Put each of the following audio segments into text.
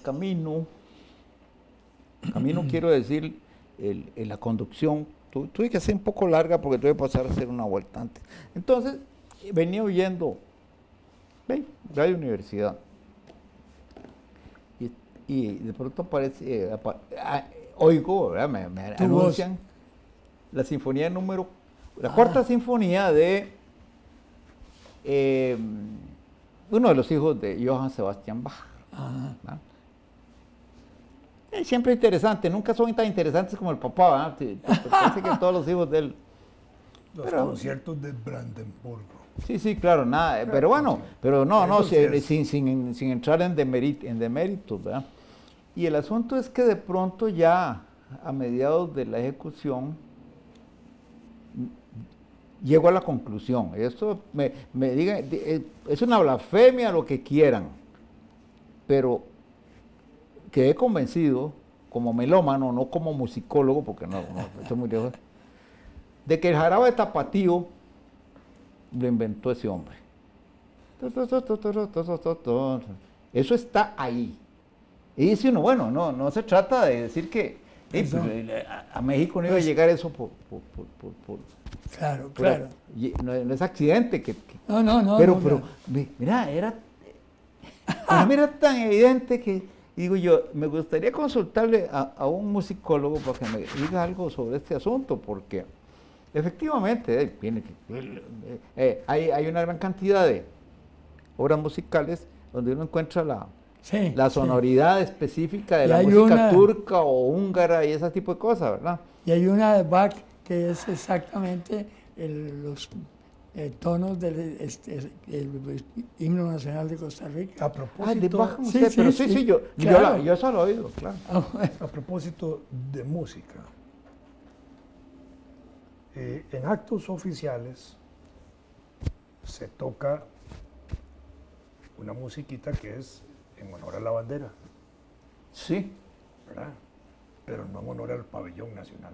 camino quiero decir, la conducción, tuve que hacer un poco larga porque tuve que pasar a hacer una vuelta antes. Entonces, venía oyendo Radio Universidad. Y de pronto aparece, oigo, ¿verdad? Me anuncian la sinfonía número, la cuarta sinfonía de uno de los hijos de Johann Sebastian Bach. Siempre interesante, nunca son tan interesantes como el papá, parece que todos los hijos de él. Los conciertos de Brandenburgo. Sí, claro, nada, pero bueno, pero no, sin entrar en deméritos, ¿verdad? Y el asunto es que de pronto ya a mediados de la ejecución llego a la conclusión. Esto me digan, es una blasfemia, lo que quieran, pero quedé convencido, como melómano, no como musicólogo, porque no estoy muy lejos, de que el jarabe de tapatío lo inventó ese hombre. Eso está ahí. Y dice uno, bueno, no se trata de decir que a México no iba a llegar eso por Claro. No es accidente No. Pero mira, era tan evidente que digo yo, me gustaría consultarle a un musicólogo para que me diga algo sobre este asunto, porque efectivamente hay una gran cantidad de obras musicales donde uno encuentra la sonoridad específica de la música turca o húngara y ese tipo de cosas, ¿verdad? Y hay una de Bach que es exactamente los tonos del himno nacional de Costa Rica. A propósito, de Bach, yo eso lo he oído, claro. A propósito de música, en actos oficiales se toca una musiquita que es en honor a la bandera. Sí. ¿Verdad? Pero no en honor al pabellón nacional.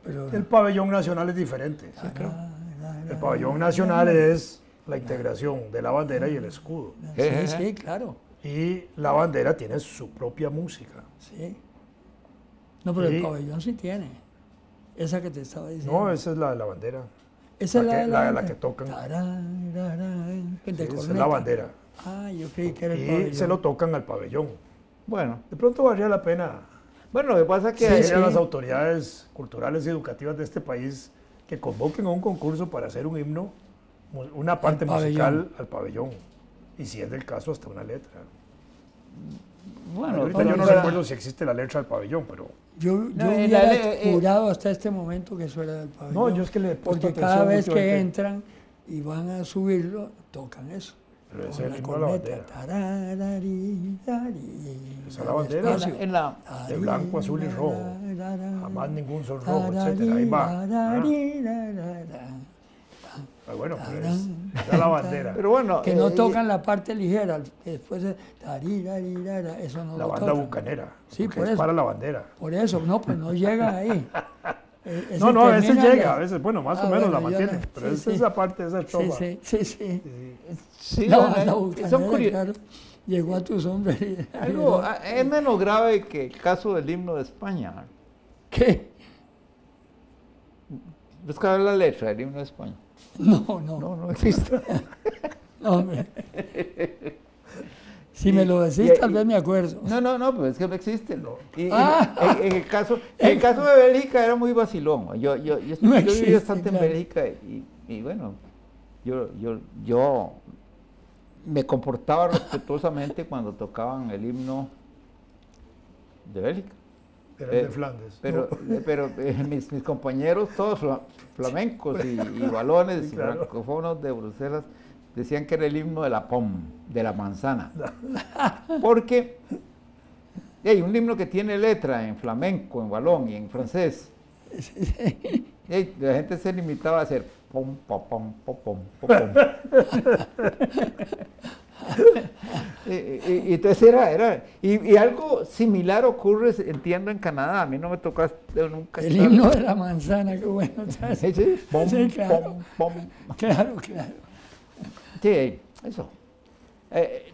Pero el pabellón nacional es diferente. Sí, claro. El pabellón nacional es la integración de la bandera y el escudo. Sí, claro. Y la bandera tiene su propia música. Sí. No, pero el pabellón sí tiene. Esa que te estaba diciendo. No, esa es la de la bandera. Esa es la que tocan. Esa es la bandera. Yo creí que era el pabellón. Y se lo tocan al pabellón. Bueno. De pronto valdría la pena. Bueno, lo que pasa es que las autoridades culturales y educativas de este país que convoquen a un concurso para hacer un himno, una parte musical al pabellón. Y si es del caso, hasta una letra. Bueno, ahorita yo no recuerdo si existe la letra del pabellón, pero... Yo hubiera jurado hasta este momento que eso era del pabellón. No, yo es que le he puesto porque cada vez que entran y van a subirlo, tocan eso. Pero esa es el himno de la bandera. Esa es la bandera. De blanco, azul y rojo. Jamás ningún sol rojo, etcétera. Ahí va. Bueno, pues esa es la bandera. Pero bueno, que no tocan la parte ligera, después de eso no la lo banda tocan. bucanera. Sí, por es eso. Para la bandera. Por eso, no, pues no llegan ahí. No, a veces llega, a veces, bueno, más o menos la mantiene, pero esa parte, esa estrofa. Sí, la banda bucanera, claro, llegó a tu sombra. Es menos grave que el caso del himno de España. ¿Qué? Busca la letra del himno de España. No existe. No, hombre. Si me lo decís, tal vez me acuerdo. No, pues es que no existe. En el caso de Bélgica era muy vacilón. Yo viví bastante en Bélgica y bueno, yo me comportaba respetuosamente cuando tocaban el himno de Bélgica. Era de Flandes. Pero mis compañeros, todos flamencos y balones y francófonos de Bruselas, decían que era el himno de la pomme, de la manzana. Porque hay un himno que tiene letra en flamenco, en balón y en francés. La gente se limitaba a hacer pom, pom, pom, pom, pom, pom. Y entonces y algo similar ocurre, entiendo, en Canadá. A mí no me tocó nunca. El himno de la manzana, qué bueno. Sí, pom, claro. pom. Claro. Sí, eso.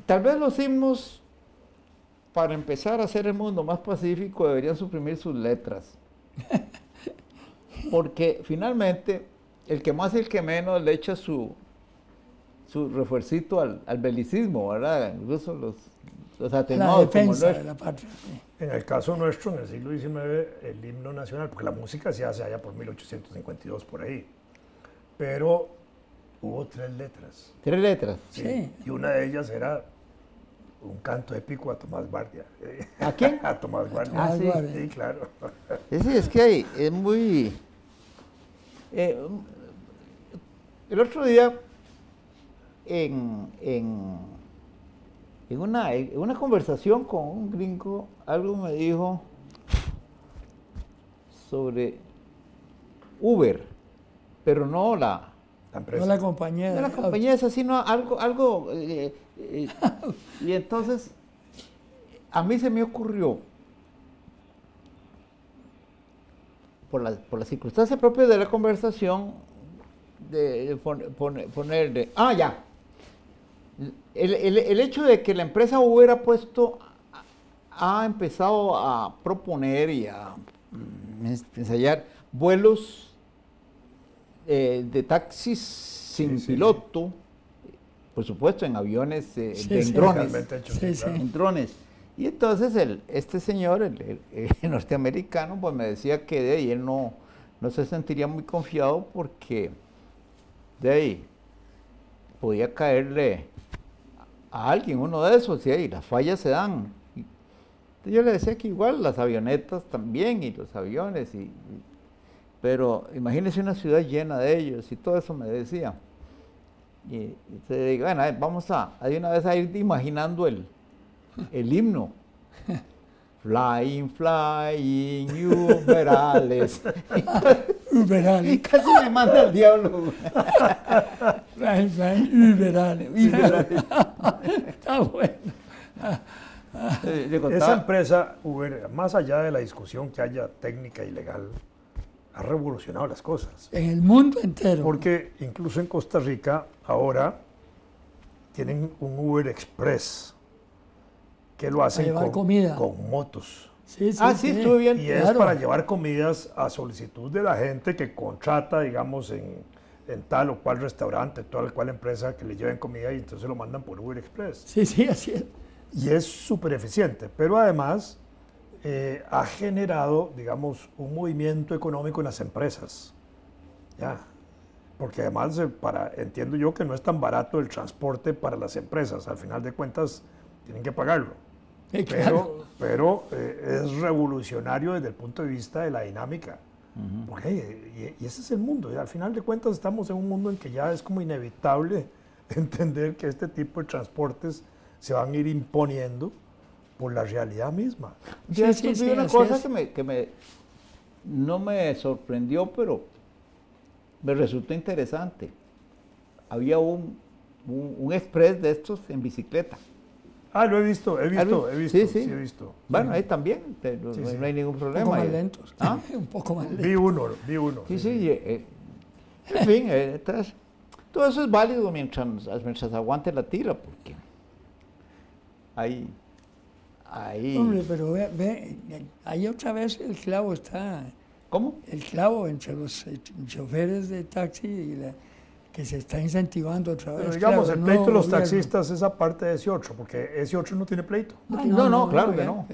Tal vez los himnos para empezar a hacer el mundo más pacífico, deberían suprimir sus letras. Porque finalmente, el que más y el que menos le echa su refuercito al belicismo, ¿verdad? Incluso los atenuados como defensa nuestro. de la patria. Sí. En el caso nuestro, en el siglo XIX, el himno nacional, porque la música se hace allá por 1852, por ahí, pero hubo 3 letras. 3 letras. Sí. Y una de ellas era un canto épico a Tomás Guardia. ¿A quién? A Tomás Guardia. Ah, sí. Sí, claro. Es que es muy... el otro día, en una conversación con un gringo, algo me dijo sobre Uber, pero no la No la compañía. no la compañía esa, sino algo y entonces a mí se me ocurrió, por la circunstancia propia de la conversación, de ponerle, ya, el hecho de que la empresa Uber ha empezado a proponer y a ensayar vuelos de taxis sin piloto, por supuesto en aviones, en drones, en drones. Y entonces este señor, el norteamericano, pues me decía que de ahí él no se sentiría muy confiado porque de ahí podía caerle a alguien uno de esos, y las fallas se dan. Yo le decía que igual las avionetas también y los aviones, pero imagínese una ciudad llena de ellos y todo eso me decía. Y te digo, bueno, vamos de una vez a ir imaginando el himno. Flying, flying, Uberales. Uberales. Y casi me manda al diablo. Flying, flying, Uberales. Está bueno. Esa empresa Uber, más allá de la discusión que haya técnica y legal, ha revolucionado las cosas. En el mundo entero. Porque incluso en Costa Rica ahora tienen un Uber Express que lo hacen con motos. Sí, estuve bien. Y es para llevar comidas a solicitud de la gente que contrata, digamos, en tal o cual restaurante, tal o cual empresa que le lleven comida y entonces lo mandan por Uber Express. Sí, así es. Y es súper eficiente, pero además ha generado, digamos, un movimiento económico en las empresas. Ya. Porque además, entiendo yo que no es tan barato el transporte para las empresas. Al final de cuentas, tienen que pagarlo. Claro. Pero es revolucionario desde el punto de vista de la dinámica. Porque, y ese es el mundo. Y al final de cuentas, estamos en un mundo en que ya es como inevitable entender que este tipo de transportes se van a ir imponiendo por la realidad misma. Yo vi una cosa que no me sorprendió, pero me resultó interesante. Había un express de estos en bicicleta. Lo he visto. Sí, he visto. Bueno, ahí también, no hay ningún problema. Un poco más lentos. Un poco más lentos. Vi uno. Sí. En fin, todo eso es válido mientras aguante la tira, porque ahí. Hombre, pero ve, ahí otra vez el clavo está. ¿Cómo? El clavo entre los choferes de taxi que se está incentivando otra vez. Pero digamos, el pleito de los taxistas es aparte de ese otro, porque ese otro no tiene pleito. No, claro que no.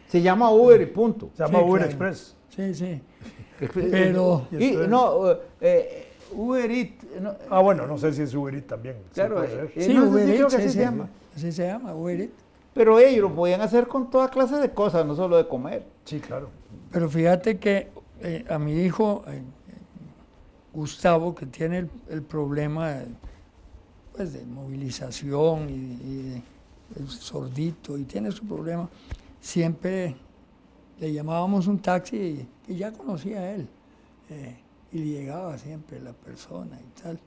Se llama Uber y punto. Se llama Uber Express. Sí. Pero... Uber Eats. Bueno, no sé si es Uber Eats también. Claro, sí, Uber Eats, así se llama. Así se llama, Uber Eats. Pero ellos lo podían hacer con toda clase de cosas, no solo de comer. Sí, claro. Pero fíjate que a mi hijo, Gustavo, que tiene el problema de movilización y el sordito, y tiene su problema, siempre le llamábamos un taxi y ya conocía a él. Y le llegaba siempre la persona y tal.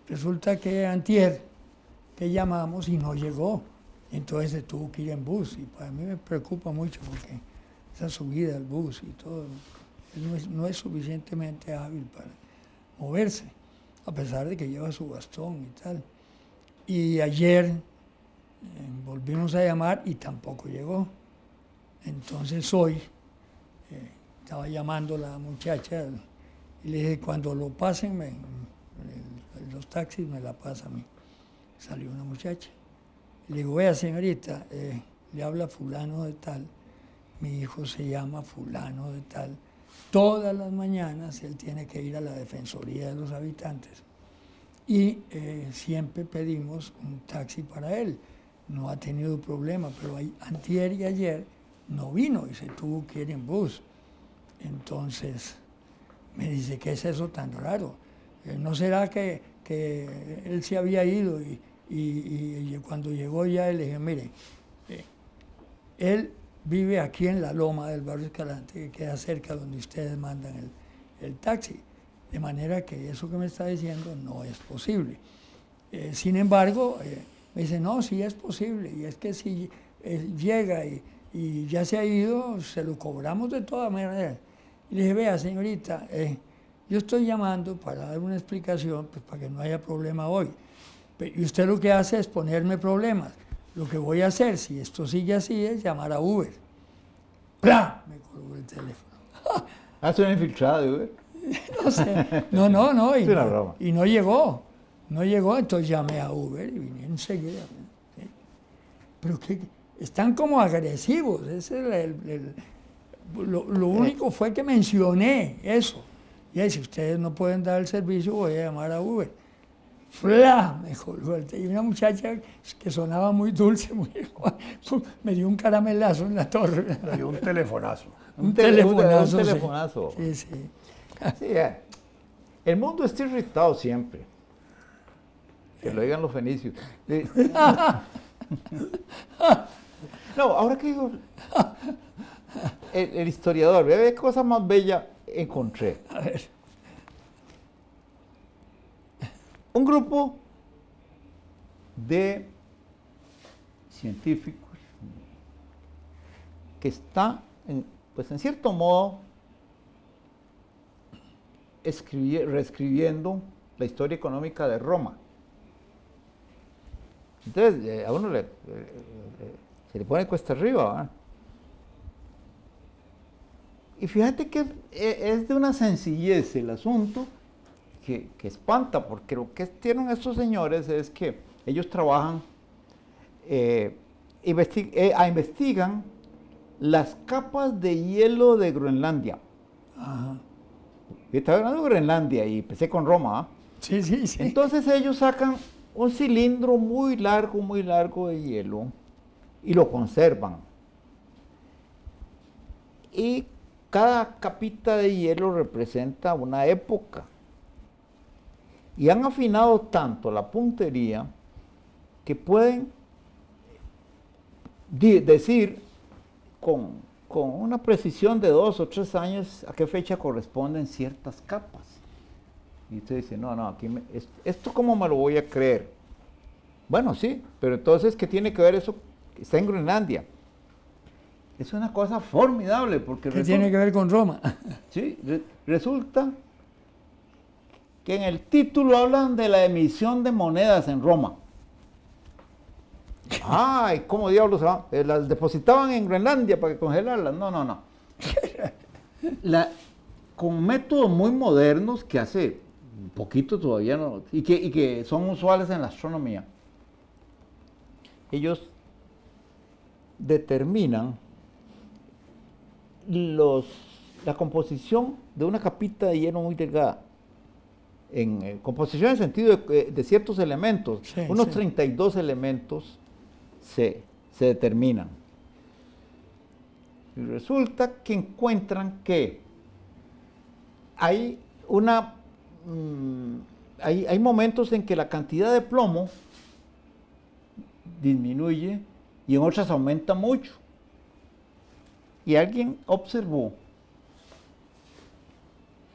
Resulta que antier que llamamos y no llegó. Entonces se tuvo que ir en bus y para mí me preocupa mucho porque esa subida al bus y todo, él no es suficientemente hábil para moverse, a pesar de que lleva su bastón y tal. Y ayer Volvimos a llamar y tampoco llegó. Entonces hoy estaba llamando a la muchacha y le dije, cuando lo pasen, los taxis me la pasan a mí. Salió una muchacha. Le digo, vea señorita, le habla fulano de tal, mi hijo se llama fulano de tal. Todas las mañanas él tiene que ir a la Defensoría de los Habitantes y siempre pedimos un taxi para él. No ha tenido problema, pero antier y ayer no vino y se tuvo que ir en bus. Entonces me dice, ¿qué es eso tan raro? ¿No será que él se había ido y cuando llegó ya le dije, mire, él vive aquí en la loma del barrio Escalante, que queda cerca donde ustedes mandan el taxi, de manera que eso que me está diciendo no es posible. Sin embargo, me dice, no, sí es posible, y es que si llega y ya se ha ido, se lo cobramos de todas maneras. Y le dije, vea señorita, yo estoy llamando para dar una explicación, pues para que no haya problema hoy. Y usted lo que hace es ponerme problemas. Lo que voy a hacer, si esto sigue así, es llamar a Uber. ¡Plah! Me colgó el teléfono. ¿Hace una infiltrada de Uber? No sé. No. Es una broma. Y no llegó. No llegó, entonces llamé a Uber y vine enseguida. ¿Sí? Pero que están como agresivos. Ese es lo único fue que mencioné eso. Y ahí, si ustedes no pueden dar el servicio, voy a llamar a Uber. ¡Fla! Me colgó el teléfono. Y una muchacha que sonaba muy dulce, me dio un caramelazo en la torre. Me dio un telefonazo. Un telefonazo. Un telefonazo. Sí. Sí, el mundo está irritado siempre. Que lo digan los fenicios. No, ahora que digo, el historiador, ¿qué cosa más bella encontré? A ver. Un grupo de científicos que está, pues en cierto modo, reescribiendo la historia económica de Roma. Entonces, a uno se le pone cuesta arriba, ¿verdad? Y fíjate que es de una sencillez el asunto que espanta, porque lo que tienen estos señores es que ellos trabajan, investigan las capas de hielo de Groenlandia. Ajá. Yo estaba hablando de Groenlandia y empecé con Roma. Sí. Entonces ellos sacan un cilindro muy largo de hielo y lo conservan. Y cada capita de hielo representa una época. Y han afinado tanto la puntería que pueden decir con una precisión de 2 o 3 años a qué fecha corresponden ciertas capas. Y usted dice, no, aquí ¿esto cómo me lo voy a creer? Bueno, sí, pero entonces, ¿qué tiene que ver eso? Está en Groenlandia. Es una cosa formidable porque... ¿Qué tiene que ver con Roma? Sí, resulta que en el título hablan de la emisión de monedas en Roma. Ay, ¿cómo diablos se van? Las depositaban en Groenlandia para congelarlas. No. Con métodos muy modernos que hace un poquito todavía no, y que son usuales en la astronomía. Ellos determinan la composición de una capita de hielo muy delgada. En composición en sentido de ciertos elementos, sí, unos sí. 32 elementos se determinan. Y resulta que encuentran que hay hay momentos en que la cantidad de plomo disminuye y en otras aumenta mucho. Y alguien observó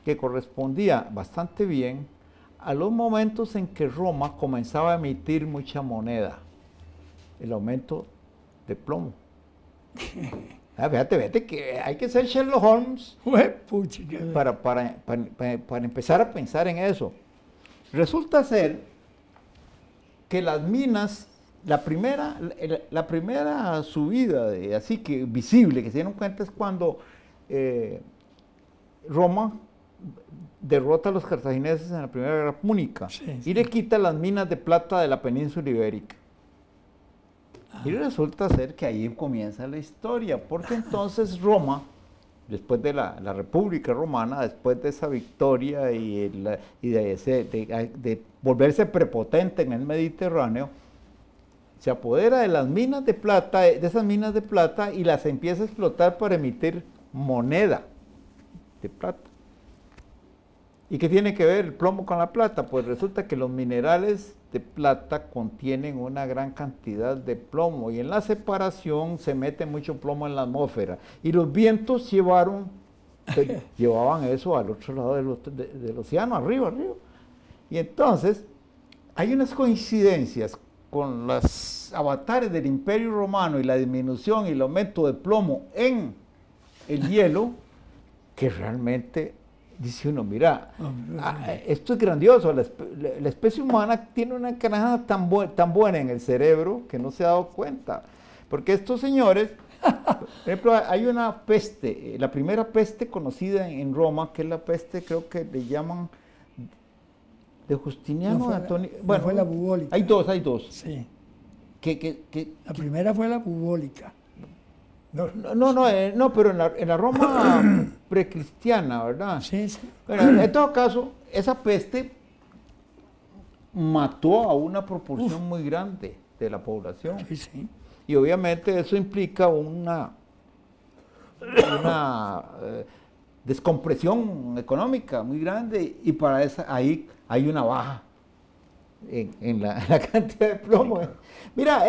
que correspondía bastante bien a los momentos en que Roma comenzaba a emitir mucha moneda, el aumento de plomo. Fíjate que hay que ser Sherlock Holmes para empezar a pensar en eso. Resulta ser que las minas la primera subida así que visible que se dieron cuenta es cuando Roma derrota a los cartagineses en la Primera Guerra Púnica y le quita las minas de plata de la península ibérica. Y resulta ser que ahí comienza la historia, porque entonces Roma, después de la República Romana, después de esa victoria y de volverse prepotente en el Mediterráneo, se apodera de las minas de plata, de esas minas de plata, y las empieza a explotar para emitir moneda de plata. ¿Y qué tiene que ver el plomo con la plata? Pues resulta que los minerales de plata contienen una gran cantidad de plomo, y en la separación se mete mucho plomo en la atmósfera, y los vientos llevaban eso al otro lado del océano, arriba. Y entonces hay unas coincidencias con los avatares del Imperio Romano y la disminución y el aumento de plomo en el hielo, que realmente dice uno, mira, esto es grandioso. La especie humana tiene una carajada tan buena en el cerebro que no se ha dado cuenta. Porque estos señores, por ejemplo, hay una peste, la primera peste conocida en Roma, que es la peste, creo que le llaman de Justiniano, de Antonio. Bueno, fue la bubólica. Hay dos. Sí. La primera fue la bubólica. No, pero en la Roma precristiana, ¿verdad? Sí. Bueno, en todo caso, esa peste mató a una proporción muy grande de la población. Sí. Y obviamente eso implica una descompresión económica muy grande, y para esa ahí hay una baja en la cantidad de plomo. Mira,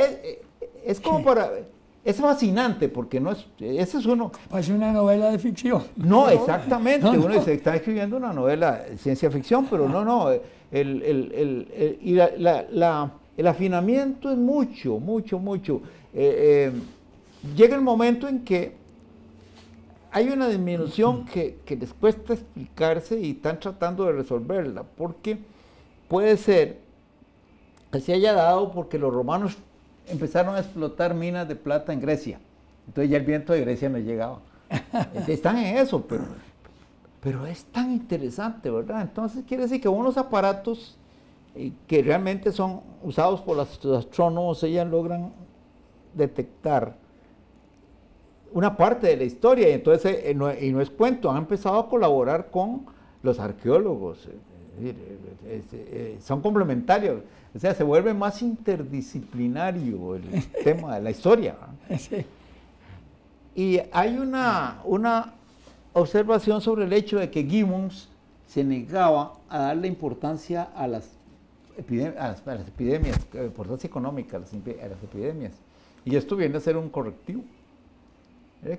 es como para... Es fascinante porque ese es uno... Parece una novela de ficción. No, exactamente. Uno dice, está escribiendo una novela de ciencia ficción, pero no. El afinamiento es mucho. Llega el momento en que hay una disminución que les cuesta explicarse y están tratando de resolverla, porque puede ser que se haya dado porque los romanos empezaron a explotar minas de plata en Grecia. Entonces ya el viento de Grecia no llegaba. Están en eso, pero es tan interesante, ¿verdad? Entonces quiere decir que unos aparatos que realmente son usados por los astrónomos, ellas logran detectar una parte de la historia, y entonces, y no es cuento, han empezado a colaborar con los arqueólogos. Son complementarios, o sea, se vuelve más interdisciplinario el tema de la historia. Sí. Y hay una observación sobre el hecho de que Gibbons se negaba a darle importancia a las epidemias, importancia económica a las epidemias, y esto viene a ser un correctivo.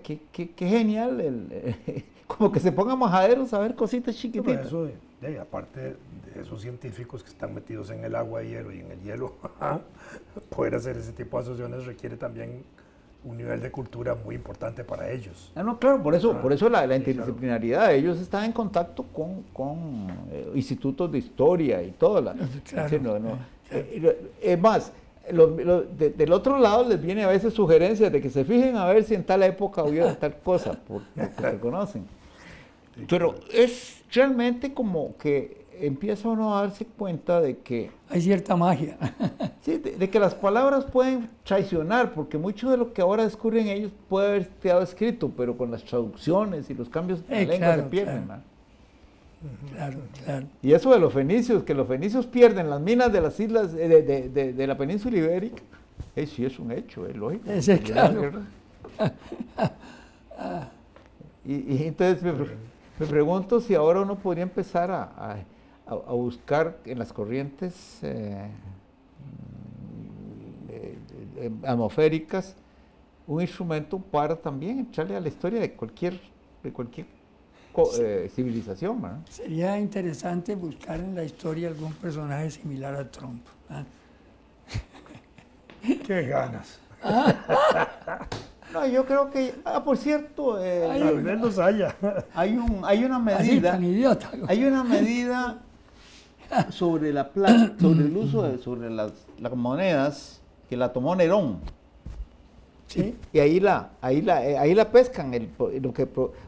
Qué genial, como que se pongan majaderos a ver cositas chiquititas. Eso aparte de esos científicos que están metidos en el agua de hielo y en el hielo, poder hacer ese tipo de asociaciones requiere también un nivel de cultura muy importante para ellos. No, claro, por eso la interdisciplinaridad. Claro. Ellos están en contacto con institutos de historia y todo. Claro. Es más, del otro lado les viene a veces sugerencias de que se fijen a ver si en tal época hubo tal cosa, porque se conocen. Pero es realmente como que empieza uno a darse cuenta de que... Hay cierta magia. Sí, de que las palabras pueden traicionar, porque mucho de lo que ahora descubren ellos puede haber quedado escrito, pero con las traducciones y los cambios de la lengua se pierden. Claro. Y eso de los fenicios, que los fenicios pierden las minas de las islas de la península ibérica, sí es un hecho, es lógico. Sí, claro. Y entonces me pregunto si ahora uno podría empezar a buscar en las corrientes atmosféricas un instrumento para también echarle a la historia de cualquier civilización, ¿verdad? Sería interesante buscar en la historia algún personaje similar a Trump. ¡Qué ganas! No, yo creo que, por cierto, tal vez los haya. Hay una medida, tan idiota. Hay una medida sobre la plata, sobre el uso sobre las monedas que la tomó Nerón. Sí. Y ahí la pescan,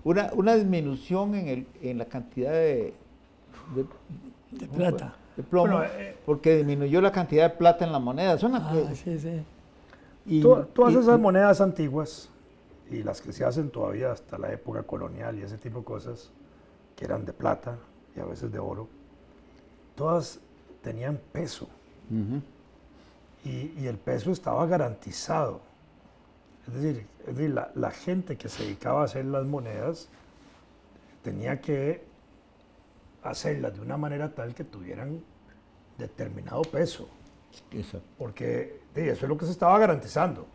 una disminución en la cantidad de plata. De plomo, Bueno, porque disminuyó la cantidad de plata en la moneda. Sí, sí. Todas esas monedas antiguas y las que se hacen todavía hasta la época colonial y ese tipo de cosas, que eran de plata y a veces de oro, todas tenían peso. Uh-huh. Y el peso estaba garantizado. Es decir, la gente que se dedicaba a hacer las monedas tenía que hacerlas de una manera tal que tuvieran determinado peso. Eso. Porque eso es lo que se estaba garantizando.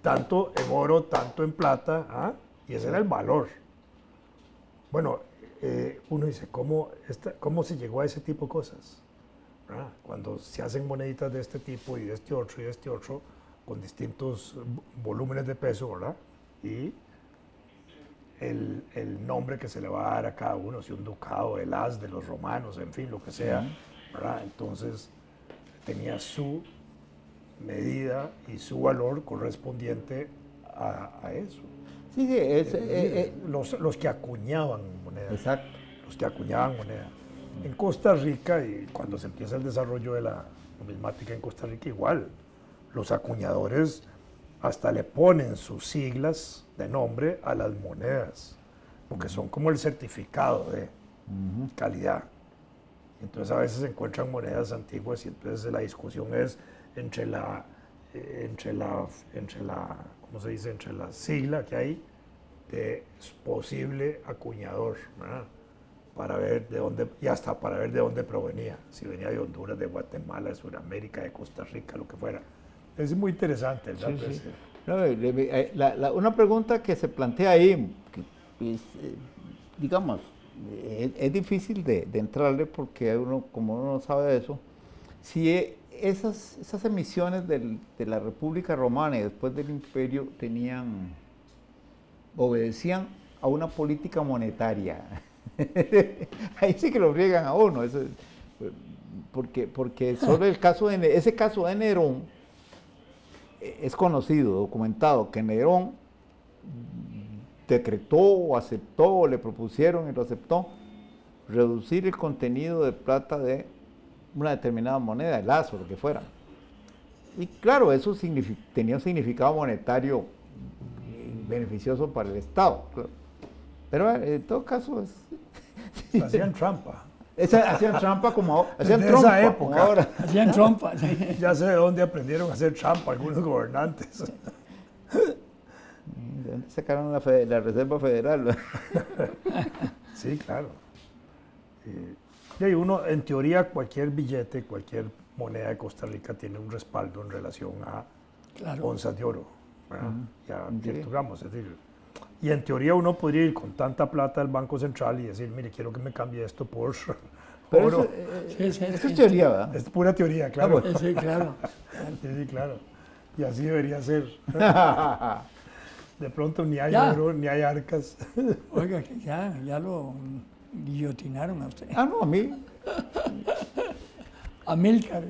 Tanto en oro, tanto en plata, y ese era el valor. Bueno, uno dice, ¿cómo se llegó a ese tipo de cosas? ¿Verdad? Cuando se hacen moneditas de este tipo y de este otro y de este otro, con distintos volúmenes de peso, ¿verdad? Y el nombre que se le va a dar a cada uno, si un ducado, el as de los romanos, en fin, lo que sea, ¿verdad? Entonces tenía su medida y su valor correspondiente a eso. Sí, Los que acuñaban moneda. Exacto. Los que acuñaban moneda. En Costa Rica, y cuando se empieza el desarrollo de la numismática en Costa Rica, igual, los acuñadores hasta le ponen sus siglas de nombre a las monedas, porque son como el certificado de calidad. Entonces a veces se encuentran monedas antiguas y entonces la discusión es entre la ¿cómo se dice? Entre la sigla que hay de posible acuñador, ¿verdad? Para ver de dónde, y hasta para ver de dónde provenía, si venía de Honduras, de Guatemala, de Sudamérica, de Costa Rica, lo que fuera. Es muy interesante, ¿verdad? Sí, sí. No, una pregunta que se plantea ahí, que es, digamos, es difícil de entrarle porque uno, como uno no sabe de eso, si esas emisiones de la República Romana y después del Imperio obedecían a una política monetaria. Ahí sí que lo friegan a uno, porque solo ese caso de Nerón es conocido, documentado, que Nerón decretó o aceptó, o le propusieron y lo aceptó, reducir el contenido de plata de una determinada moneda, el as o lo que fuera. Y claro, eso tenía un significado monetario beneficioso para el Estado, claro. Pero en todo caso hacían trampa. Hacían trampa hacían desde trompa, esa época. Ahora. Hacían trompa. Sí. Ya sé de dónde aprendieron a hacer trampa algunos gobernantes. ¿De dónde sacaron la Reserva Federal? Sí, claro. Y uno, en teoría, cualquier billete, cualquier moneda de Costa Rica tiene un respaldo en relación a onzas de oro, ¿verdad? Ya, digamos, es decir, y en teoría uno podría ir con tanta plata al Banco Central y decir, mire, quiero que me cambie esto por oro. Eso es teoría, ¿verdad? Es pura teoría, claro. Sí, claro. Sí, claro. Y así debería ser. De pronto ni hay oro, ni hay arcas. Oiga, que ya lo guillotinaron a usted. No, a mí. A Milcar.